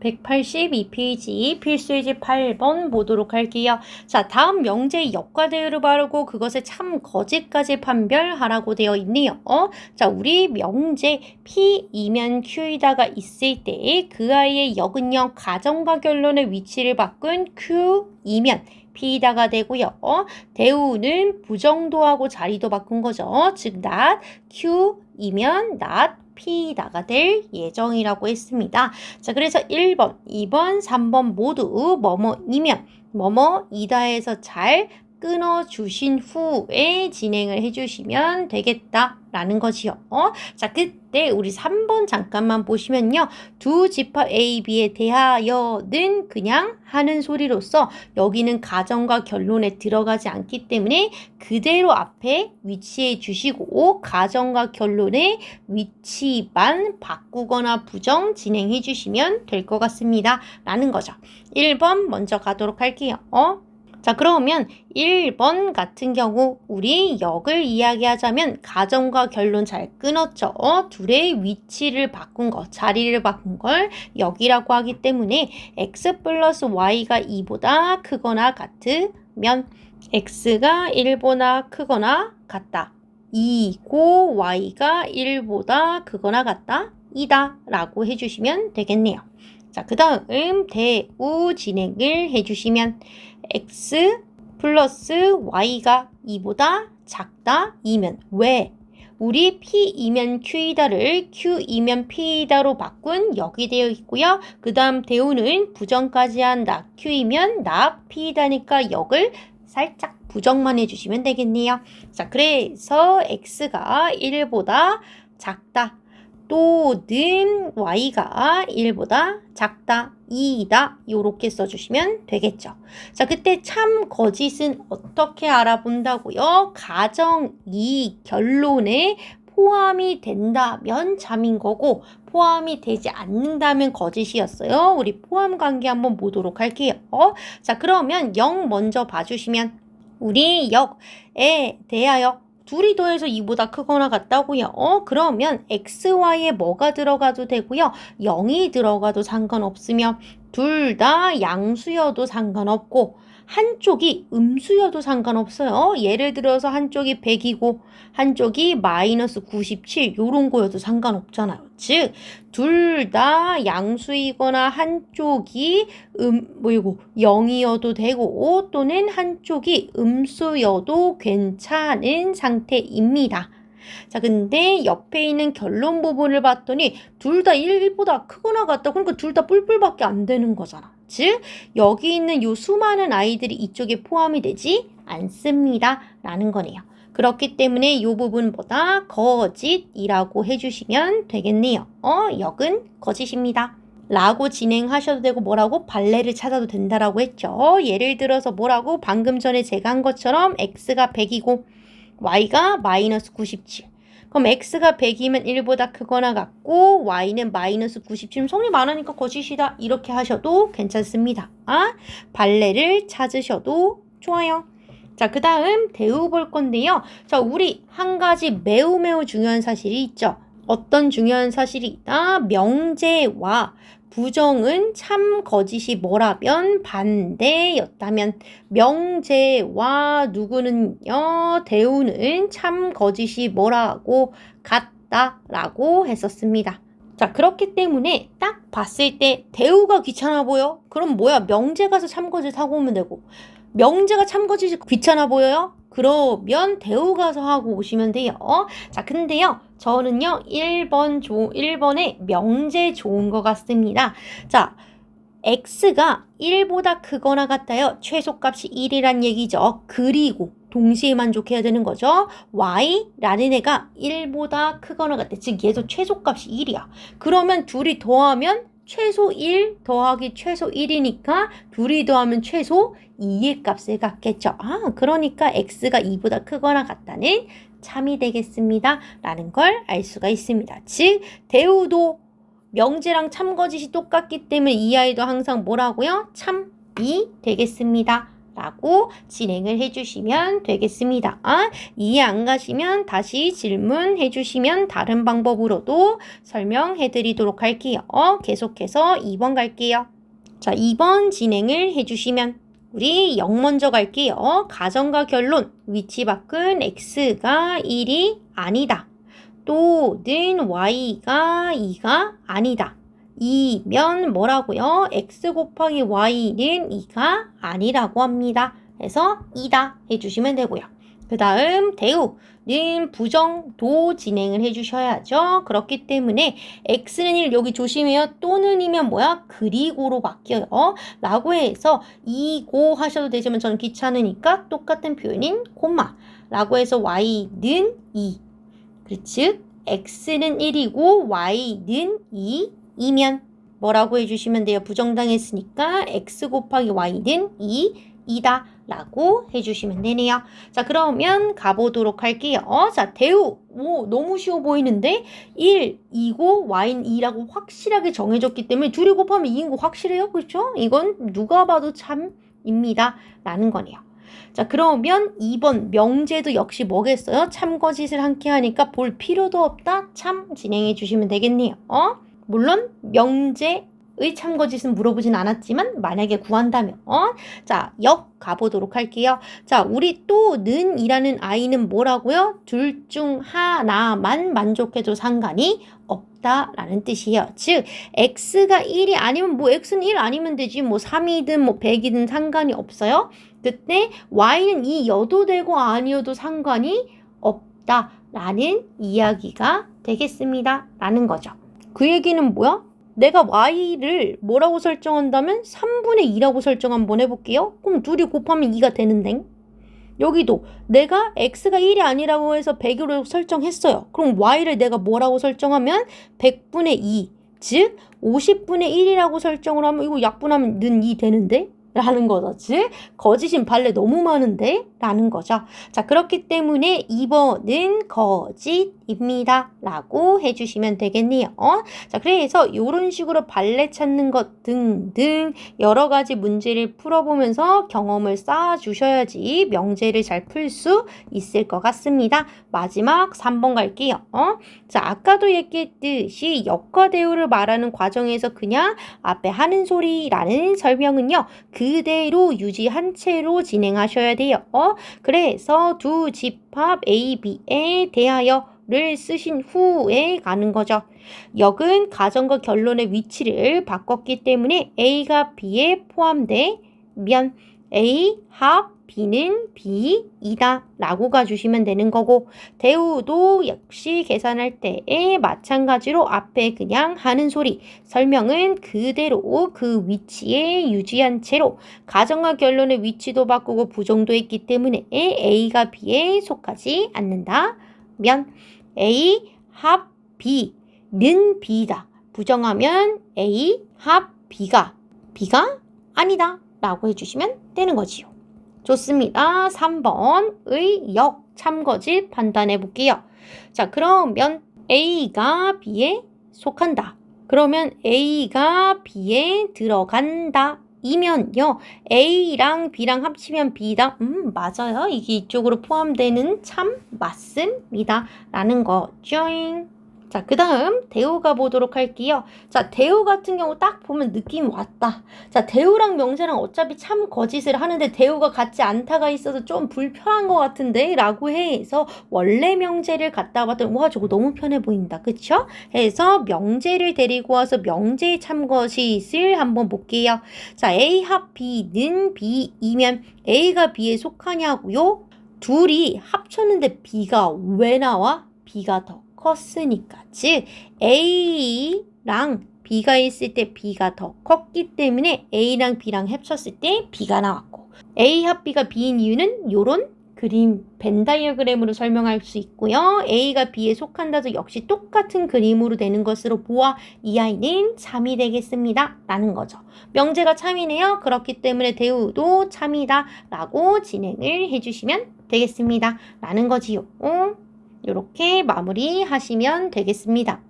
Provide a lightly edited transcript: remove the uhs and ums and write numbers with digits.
182페이지 필수예제 8번 보도록 할게요. 자, 다음 명제의 역과 대우를 바르고 그것의 참 거짓까지 판별하라고 되어 있네요. 자, 우리 명제 P이면 Q이다가 있을 때 그 아이의 역은요, 가정과 결론의 위치를 바꾼 Q이면 P이다가 되고요. 대우는 부정도하고 자리도 바꾼 거죠. 즉, not Q이면 not P다가 될 예정이라고 했습니다. 자, 그래서 1번, 2번, 3번 모두 뭐뭐이면 뭐뭐이다 해서 잘 끊어주신 후에 진행을 해주시면 되겠다라는 거지요. 자, 그때 우리 3번 잠깐만 보시면요. 두 집합 A, B에 대하여는 그냥 하는 소리로서 여기는 가정과 결론에 들어가지 않기 때문에 그대로 앞에 위치해 주시고 가정과 결론의 위치만 바꾸거나 부정 진행해 주시면 될 것 같습니다. 라는 거죠. 1번 먼저 가도록 할게요. 자, 그러면 1번 같은 경우 우리 역을 이야기하자면 가정과 결론 잘 끊었죠. 둘의 위치를 바꾼 거, 자리를 바꾼 걸 역이라고 하기 때문에 x 플러스 y가 2보다 크거나 같으면 x가 1보다 크거나 같다. 2고 y가 1보다 크거나 같다. 이다 라고 해주시면 되겠네요. 자, 그 다음 대우 진행을 해주시면 x 플러스 y가 2보다 작다 이면 왜? 우리 P이면 Q이다를 Q이면 P이다로 바꾼 역이 되어 있고요. 그 다음 대우는 부정까지 한다. Q이면 나 P이다니까 역을 살짝 부정만 해주시면 되겠네요. 자, 그래서 x가 1보다 작다. 또는 y가 1보다 작다, 2이다 요렇게 써주시면 되겠죠. 자, 그때 참 거짓은 어떻게 알아본다고요? 가정 이 결론에 포함이 된다면 참인 거고 포함이 되지 않는다면 거짓이었어요. 우리 포함 관계 한번 보도록 할게요. 자, 그러면 0 먼저 봐주시면 우리 역에 대하여 둘이 더해서 2보다 크거나 같다고요. 그러면 xy에 뭐가 들어가도 되고요. 0이 들어가도 상관없으며 둘 다 양수여도 상관없고 한쪽이 음수여도 상관없어요. 예를 들어서 한쪽이 100이고 한쪽이 마이너스 97 요런 거여도 상관없잖아요. 즉, 둘 다 양수이거나 한쪽이 0이어도 되고 또는 한쪽이 음수여도 괜찮은 상태입니다. 자, 근데 옆에 있는 결론 부분을 봤더니 둘 다 1보다 크거나 같다. 그러니까 둘 다 뿔뿔밖에 안 되는 거잖아. 즉, 여기 있는 요 수많은 아이들이 이쪽에 포함이 되지 않습니다. 라는 거네요. 그렇기 때문에 이 부분보다 거짓이라고 해주시면 되겠네요. 역은 거짓입니다. 라고 진행하셔도 되고 뭐라고? 발레를 찾아도 된다라고 했죠. 예를 들어서 뭐라고? 방금 전에 제가 한 것처럼 x가 100이고 y가 마이너스 97. 그럼 x가 100이면 1보다 크거나 같고 y는 마이너스 97. 성립 많으니까 거짓이다. 이렇게 하셔도 괜찮습니다. 발레를 찾으셔도 좋아요. 자, 그 다음 대우 볼 건데요. 자, 우리 한 가지 매우 중요한 사실이 있죠. 어떤 중요한 사실이 있다? 명제와 부정은 참 거짓이 뭐라면 반대였다면 명제와 누구는요? 대우는 참 거짓이 뭐라고 같다라고 했었습니다. 자, 그렇기 때문에 딱 봤을 때 대우가 귀찮아 보여? 그럼 뭐야? 명제 가서 참거짓 하고 오면 되고 명제가 참거짓이 귀찮아 보여요? 그러면 대우 가서 하고 오시면 돼요. 자, 근데요. 저는요. 1번에 명제 좋은 것 같습니다. 자, x가 1보다 크거나 같아요. 최소값이 1이란 얘기죠. 그리고 동시에 만족해야 되는 거죠. y라는 애가 1보다 크거나 같아. 즉 얘도 최소값이 1이야. 그러면 둘이 더하면 최소 1 더하기 최소 1이니까 둘이 더하면 최소 2의 값을 갖겠죠. 그러니까 x가 2보다 크거나 같다는 참이 되겠습니다. 라는 걸 알 수가 있습니다. 즉, 대우도 명제랑 참거짓이 똑같기 때문에 이 아이도 항상 뭐라고요? 참이 되겠습니다. 라고 진행을 해주시면 되겠습니다. 이해 안 가시면 다시 질문해 주시면 다른 방법으로도 설명해 드리도록 할게요. 계속해서 2번 갈게요. 자, 2번 진행을 해주시면 우리 0 먼저 갈게요. 가정과 결론, 위치 바꾼 x가 1이 아니다. 또는 y가 2가 아니다. 이면 뭐라고요? x 곱하기 y는 2가 아니라고 합니다. 그래서 2다 해주시면 되고요. 그 다음 대우는 부정도 진행을 해주셔야죠. 그렇기 때문에 x는 1 여기 조심해요. 또는이면 뭐야? 그리고로 바뀌어요. 라고 해서 이고 하셔도 되지만 저는 귀찮으니까 똑같은 표현인 콤마 라고 해서 y는 2 즉 x는 1이고 y는 2이면 뭐라고 해주시면 돼요? 부정당했으니까 x 곱하기 y는 2이다 라고 해주시면 되네요. 자, 그러면 가보도록 할게요. 자, 대우. 오, 너무 쉬워 보이는데 1, 2고 y는 2라고 확실하게 정해졌기 때문에 둘이 곱하면 2인 거 확실해요? 그렇죠? 이건 누가 봐도 참입니다 라는 거네요. 자, 그러면 2번 명제도 역시 뭐겠어요? 참거짓을 함께 하니까 볼 필요도 없다. 참 진행해 주시면 되겠네요. 물론 명제의 참거짓은 물어보진 않았지만 만약에 구한다면 자, 역 가보도록 할게요. 자, 우리 또는 이라는 아이는 뭐라고요? 둘 중 하나만 만족해도 상관이 없다라는 뜻이에요. 즉 x가 1이 아니면 뭐 x는 1 아니면 되지 뭐 3이든 뭐 100이든 상관이 없어요. 그때 y는 2여도 되고 아니어도 상관이 없다라는 이야기가 되겠습니다. 라는 거죠. 그 얘기는 뭐야? 내가 y를 뭐라고 설정한다면 3분의 2라고 설정 한번 해볼게요. 그럼 둘이 곱하면 2가 되는데 여기도 내가 x가 1이 아니라고 해서 100으로 설정했어요. 그럼 y를 내가 뭐라고 설정하면 100분의 2, 즉 50분의 1이라고 설정을 하면 이거 약분하면 는 2 되는데? 라는 거죠. 즉 거짓인 발레 너무 많은데? 라는 거죠. 자, 그렇기 때문에 2번은 거짓입니다. 라고 해주시면 되겠네요. 자, 그래서 이런 식으로 발레 찾는 것 등등 여러 가지 문제를 풀어보면서 경험을 쌓아주셔야지 명제를 잘 풀 수 있을 것 같습니다. 마지막 3번 갈게요. 자, 아까도 얘기했듯이 역과 대우를 말하는 과정에서 그냥 앞에 하는 소리라는 설명은요. 그대로 유지한 채로 진행하셔야 돼요. 그래서 두 집합 A, B에 대하여를 쓰신 후에 가는 거죠. 역은 가정과 결론의 위치를 바꿨기 때문에 A가 B에 포함되면 A 합 B는 B이다 라고 가주시면 되는 거고 대우도 역시 계산할 때에 마찬가지로 앞에 그냥 하는 소리 설명은 그대로 그 위치에 유지한 채로 가정과 결론의 위치도 바꾸고 부정도 했기 때문에 A가 B에 속하지 않는다면 A 합 B는 B다. 부정하면 A 합 B가 아니다 라고 해주시면 되는 거지요. 좋습니다. 3번의 역 참거짓 판단해 볼게요. 자, 그러면 A가 B에 속한다. 그러면 A가 B에 들어간다. 이면요. A랑 B랑 합치면 B다. 맞아요. 이게 이쪽으로 포함되는 참 맞습니다. 라는 거죠. 자, 그 다음 대우 가보도록 할게요. 자, 대우 같은 경우 딱 보면 느낌 왔다. 자, 대우랑 명제랑 어차피 참 거짓을 하는데 대우가 같지 않다가 있어서 좀 불편한 것 같은데 라고 해서 원래 명제를 갖다 봤더니 와 저거 너무 편해 보인다. 그쵸? 해서 명제를 데리고 와서 명제의 참 거짓을 한번 볼게요. 자, A 합 B는 B이면 A가 B에 속하냐고요? 둘이 합쳤는데 B가 왜 나와? B가 더 컸으니까. 즉 A랑 B가 있을 때 B가 더 컸기 때문에 A랑 B랑 합쳤을 때 B가 나왔고 A 합 B가 B인 이유는 요런 그림 벤 다이어그램으로 설명할 수 있고요. A가 B에 속한다도 역시 똑같은 그림으로 되는 것으로 보아 이 아이는 참이 되겠습니다. 라는 거죠. 명제가 참이네요. 그렇기 때문에 대우도 참이다 라고 진행을 해주시면 되겠습니다. 라는 거지요. 이렇게 마무리하시면 되겠습니다.